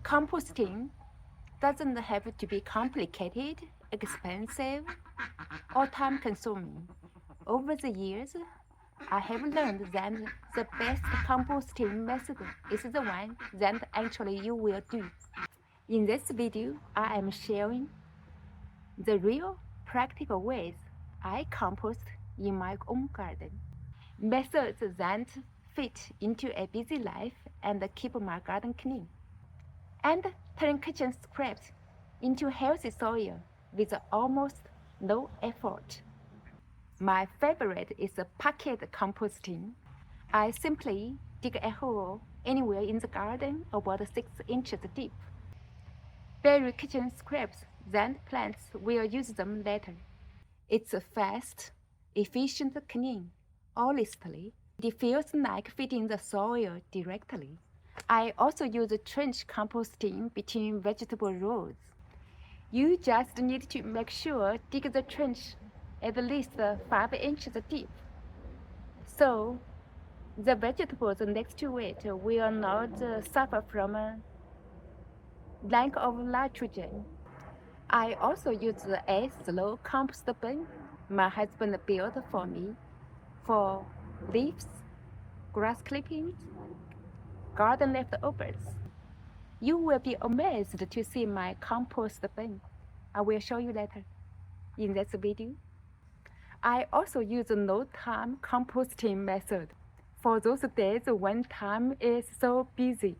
Composting doesn't have to be complicated, expensive, or time-consuming. Over the years, I have learned that the best composting method is the one that actually you will do. In this video, I am sharing the real practical ways I compost in my own garden. Methods that fit into a busy life and keep my garden clean. And turn kitchen scraps into healthy soil with almost no effort. My favorite is pocket composting. I simply dig a hole anywhere in the garden about 6 inches deep. Bury kitchen scraps, then plants will use them later. It's fast, efficient clean. Honestly, it feels like feeding the soil directly. I also use trench composting between vegetable rows. You just need to make sure dig the trench at least 5 inches deep. So the vegetables next to it will not suffer from a lack of nitrogen. I also use a slow compost bin my husband built for me for leaves, grass clippings, garden leftovers. You will be amazed to see my compost bin. I will show you later in this video. I also use no-time composting method for those days when time is so busy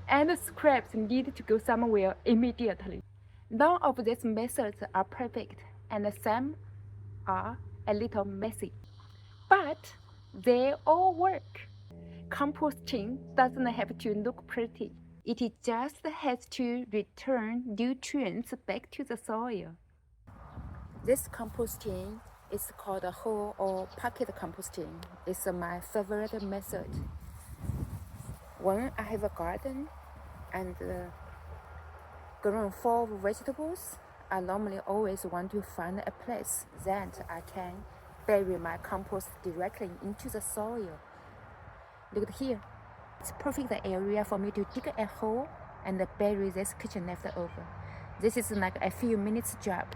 and scraps need to go somewhere immediately. None of these methods are perfect and some are a little messy, but they all work. Composting doesn't have to look pretty. It just has to return nutrients back to the soil. This composting is called whole or pocket composting. It's my favorite method. When I have a garden and grown fall vegetables, I normally always want to find a place that I can bury my compost directly into the soil. Look at here. It's a perfect area for me to dig a hole and bury this kitchen leftover. This is like a few minutes job.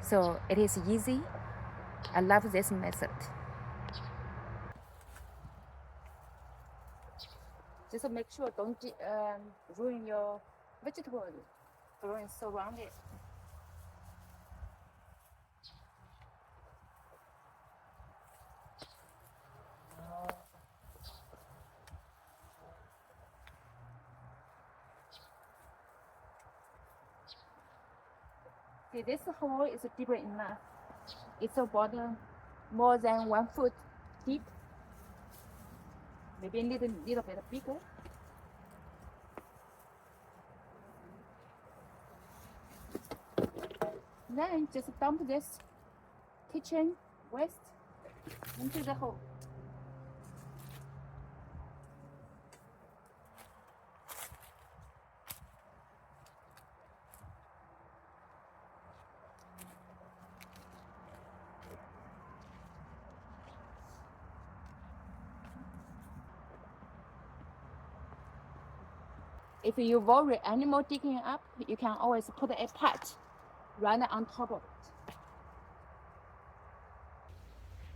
So it is easy. I love this method. Just make sure don't ruin your vegetables growing surrounded. See, this hole is deep enough. It's about more than 1 foot deep. Maybe a little bit bigger. Then just dump this kitchen waste into the hole. If you worry animal digging up, you can always put a pot right on top of it.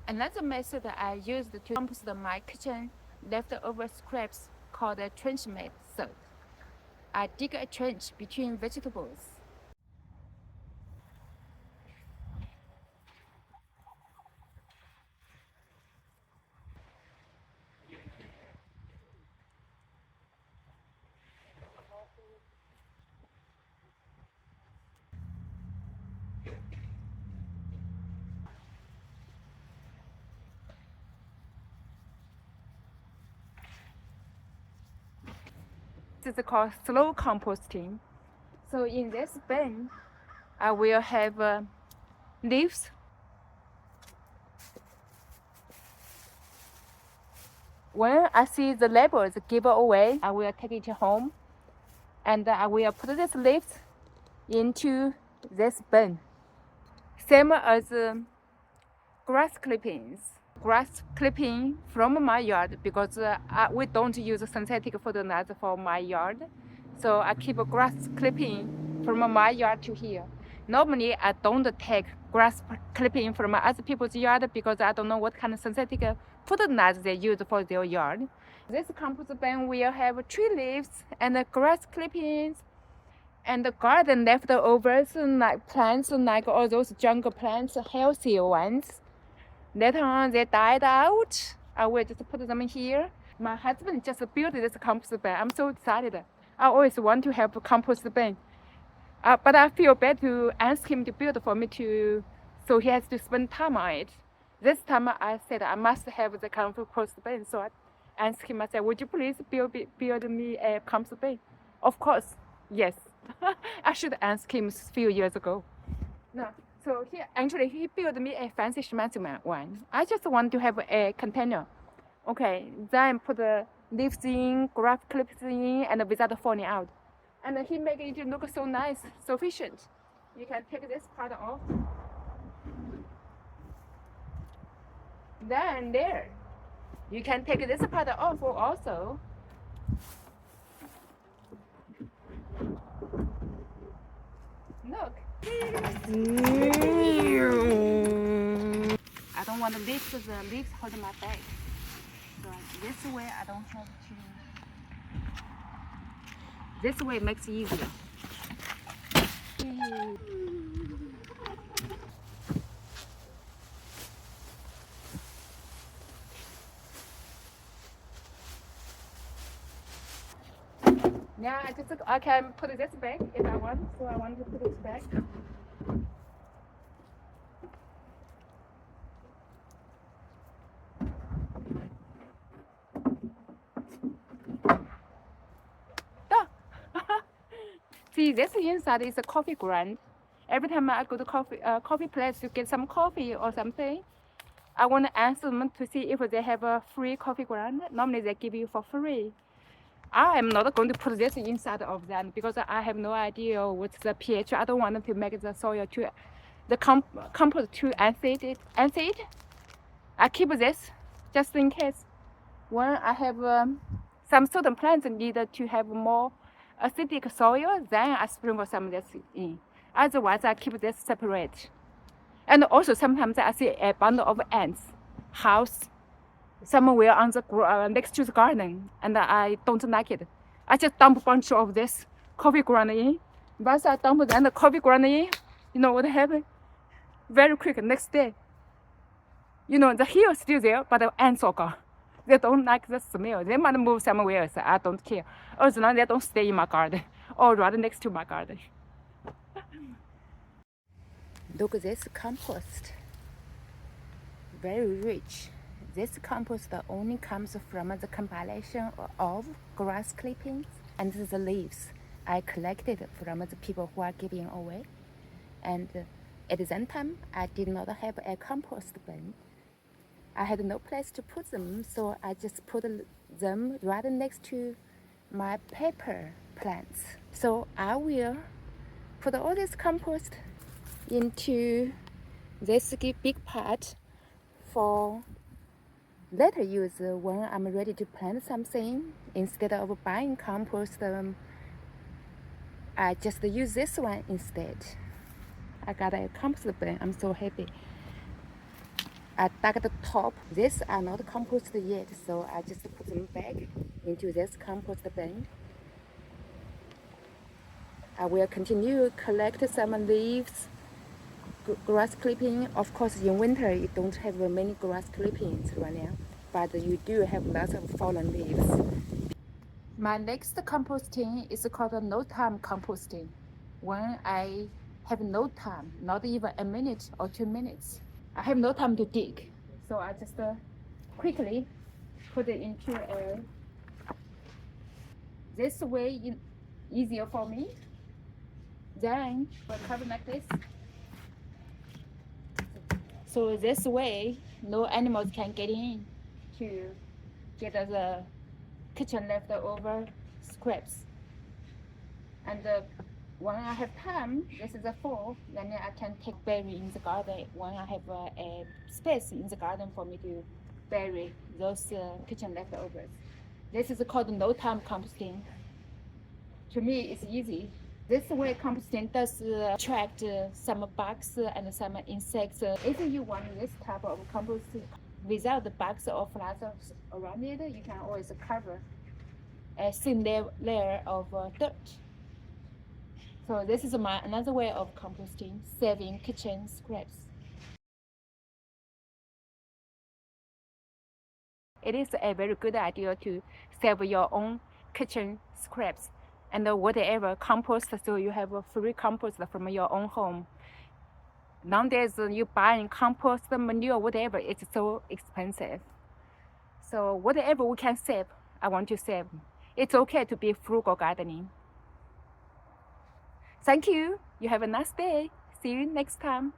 Another method I used to compost my kitchen leftover scraps called a trench method. I dig a trench between vegetables. This is called slow composting. So in this bin, I will have leaves, when I see the labels give away, I will take it home and I will put this leaves into this bin. Same as grass clippings. Grass clipping from my yard because we don't use synthetic fertilizer for my yard. So I keep a grass clipping from my yard to here. Normally, I don't take grass clipping from other people's yard because I don't know what kind of synthetic fertilizer they use for their yard. This compost bin will have tree leaves and grass clippings and the garden leftovers like plants, like all those jungle plants, healthy ones. Later on, they died out. I will just put them here. My husband just built this compost bin. I'm so excited. I always want to have a compost bin. But I feel bad to ask him to build for me too, so he has to spend time on it. This time I said I must have the compost bin, so I asked him, I said, would you please build me a compost bin? Of course, yes. I should ask him a few years ago. No, so he built me a fancy schmancy one. I just want to have a container. Okay, then put the leaves in, grass clips in, and without falling out. And he make it look so nice, so efficient. You can take this part off. Then there, you can take this part off also. Look. I don't want to lift the leaves hold my back. So this way I don't have to. This way makes it easier. Now I can put this back if I want. So I want to put it back. See, this inside is a coffee ground. Every time I go to coffee place to get some coffee or something, I want to ask them to see if they have a free coffee ground. Normally they give you for free. I am not going to put this inside of them because I have no idea what's the pH. I don't want to make the soil too, the compost too acid. I keep this just in case. When I have some certain plants needed to have more acidic soil, then I sprinkle some of this in. Otherwise, I keep this separate. And also sometimes I see a bundle of ants, house, somewhere on the next to the garden, and I don't like it. I just dump a bunch of this coffee ground in. Once I dump the coffee ground in, you know what happened? Very quick, next day, you know, the hill is still there, but the ants are gone. They don't like the smell. They might move somewhere else. I don't care. As long as they don't stay in my garden or right next to my garden. Look at this compost. Very rich. This compost only comes from the compilation of grass clippings and the leaves I collected from the people who are giving away. And at that time, I did not have a compost bin. I had no place to put them, so I just put them right next to my pepper plants. So I will put all this compost into this big pot for later use when I'm ready to plant something. Instead of buying compost, I just use this one instead. I got a compost bin. I'm so happy. I dug the top. These are not composted yet, so I just put them back into this compost bin. I will continue collect some leaves, grass clipping. Of course, in winter you don't have many grass clippings right now, but you do have lots of fallen leaves. My next composting is called no time composting. When I have no time, not even a minute or 2 minutes, I have no time to dig, so I just quickly put it into this way easier for me. Then we'll cover like this. So this way, no animals can get in to get the kitchen leftover scraps. And when I have time, this is a fall, then I can take bury in the garden when I have a space in the garden for me to bury those kitchen leftovers. This is called no time composting. To me, it's easy. This way, composting does attract some bugs and some insects. If you want this type of compost without the bugs or flies around it, you can always cover a thin layer of dirt. So this is another way of composting, saving kitchen scraps. It is a very good idea to save your own kitchen scraps and whatever compost, so you have a free compost from your own home. Nowadays, you buying compost, manure, whatever, it's so expensive. So whatever we can save, I want to save. It's okay to be frugal gardening. Thank you. You have a nice day. See you next time.